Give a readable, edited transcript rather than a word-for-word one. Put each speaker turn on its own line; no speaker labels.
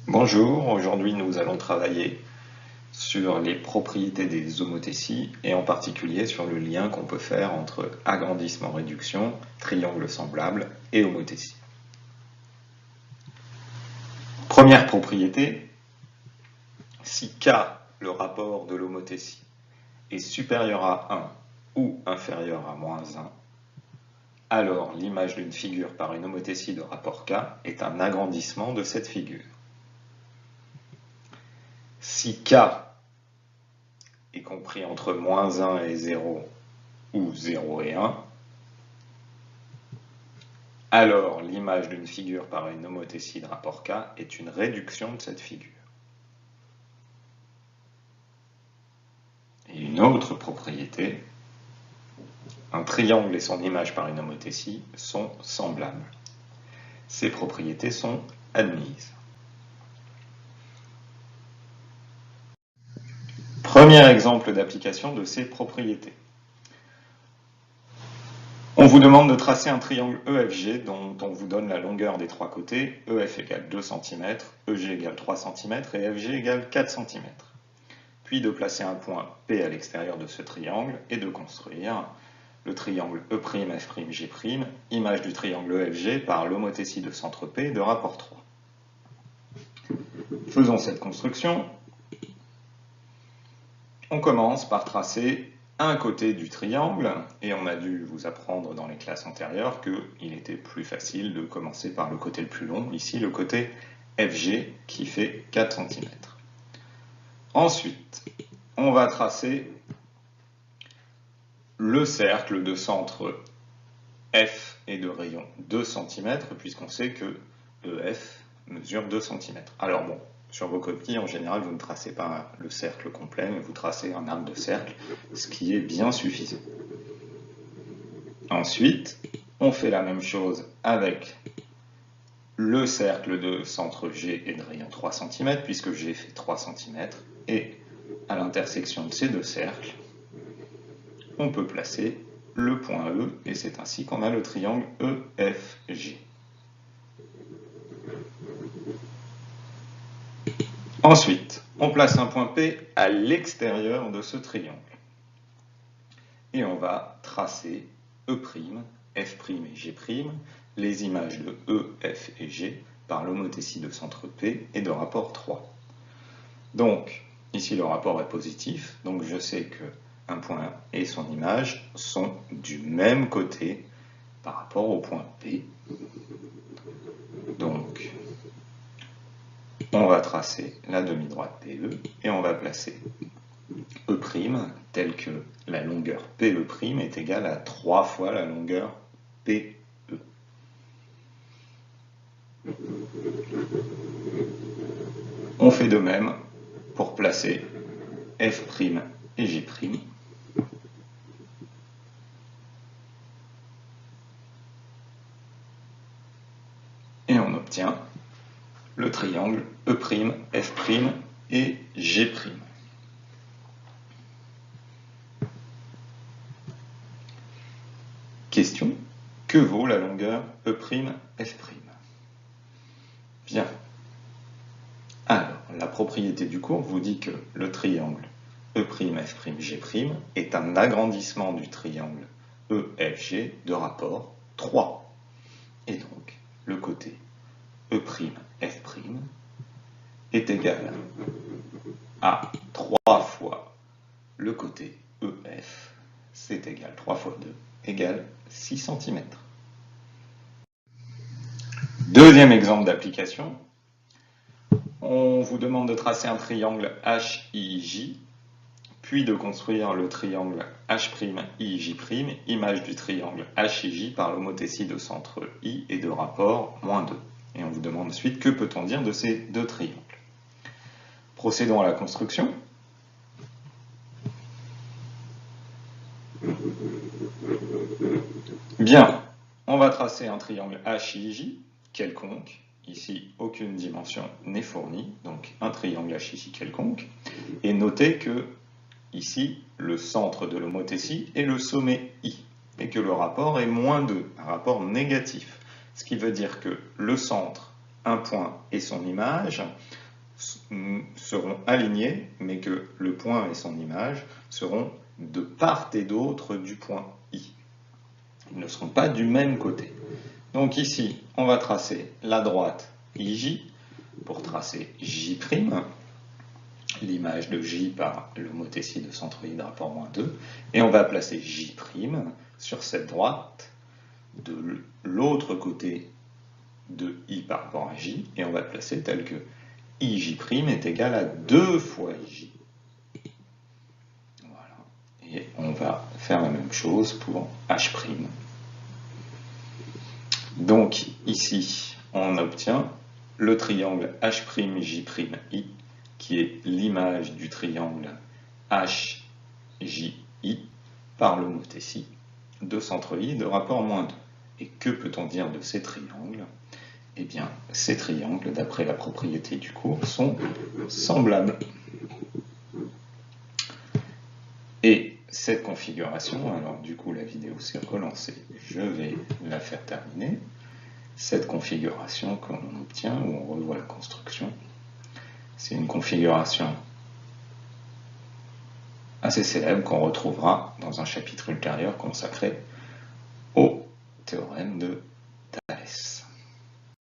Bonjour, aujourd'hui nous allons travailler sur les propriétés des homothéties et en particulier sur le lien qu'on peut faire entre agrandissement-réduction, triangle semblable et homothétie. Première propriété, si K, le rapport de l'homothétie, est supérieur à 1 ou inférieur à moins 1, alors l'image d'une figure par une homothétie de rapport K est un agrandissement de cette figure. Si K est compris entre moins 1 et 0 ou 0 et 1, alors l'image d'une figure par une homothétie de rapport K est une réduction de cette figure. Et une autre propriété, un triangle et son image par une homothétie sont semblables. Ces propriétés sont admises. Premier exemple d'application de ces propriétés. On vous demande de tracer un triangle EFG dont on vous donne la longueur des trois côtés, EF égale 2 cm, EG égale 3 cm et FG égale 4 cm. Puis de placer un point P à l'extérieur de ce triangle et de construire le triangle E'F'G', image du triangle EFG par l'homothétie de centre P de rapport 3. Faisons cette construction. On commence par tracer un côté du triangle, et on a dû vous apprendre dans les classes antérieures qu'il était plus facile de commencer par le côté le plus long, ici le côté FG qui fait 4 cm. Ensuite, on va tracer le cercle de centre F et de rayon 2 cm, puisqu'on sait que EF mesure 2 cm. Alors bon, sur vos copies, en général, vous ne tracez pas le cercle complet, mais vous tracez un arc de cercle, ce qui est bien suffisant. Ensuite, on fait la même chose avec le cercle de centre G et de rayon 3 cm, puisque G fait 3 cm, et à l'intersection de ces deux cercles, on peut placer le point E, et c'est ainsi qu'on a le triangle EFG. Ensuite, on place un point P à l'extérieur de ce triangle. Et on va tracer E', F' et G', les images de E, F et G par l'homothétie de centre P et de rapport 3. Donc, ici le rapport est positif, donc je sais qu'un point et son image sont du même côté par rapport au point P. Donc, on va tracer la demi-droite PE et on va placer E' tel que la longueur PE' est égale à 3 fois la longueur PE. On fait de même pour placer F' et G'. Et on obtient le triangle E', F' et G'. Question, que vaut la longueur E', F'? Bien. Alors, la propriété du cours vous dit que le triangle E', F', G' est un agrandissement du triangle EFG de rapport 3. Et donc, le côté E', F' est égal à 3 fois le côté EF, c'est égal 3 fois 2, égale 6 cm. Deuxième exemple d'application, on vous demande de tracer un triangle HIJ, puis de construire le triangle H'IJ', image du triangle HIJ par l'homothétie de centre I et de rapport -2. Et on vous demande ensuite que peut-on dire de ces deux triangles. Procédons à la construction. Bien, on va tracer un triangle HIJ quelconque. Ici, aucune dimension n'est fournie, donc un triangle HIJ quelconque. Et notez que ici, le centre de l'homothétie est le sommet I, et que le rapport est -2, un rapport négatif. Ce qui veut dire que le centre un point et son image seront alignés, mais que le point et son image seront de part et d'autre du point I. Ils ne seront pas du même côté. Donc ici, on va tracer la droite IJ pour tracer J', l'image de J par l'homothétie de centroïde rapport -2, et on va placer J' sur cette droite de l'autre côté de I par rapport à J, et on va le placer tel que IJ' est égal à 2 fois IJ. Voilà. Et on va faire la même chose pour H'. Donc ici, on obtient le triangle H'J', I, qui est l'image du triangle HJI par l'homothétie de centre I de rapport -2. Et que peut-on dire de ces triangles? Eh bien, ces triangles, d'après la propriété du cours, sont semblables. Et cette configuration, alors du coup la vidéo s'est relancée, je vais la faire terminer. Cette configuration qu'on obtient, où on revoit la construction, c'est une configuration assez célèbre qu'on retrouvera dans un chapitre ultérieur consacré au théorème de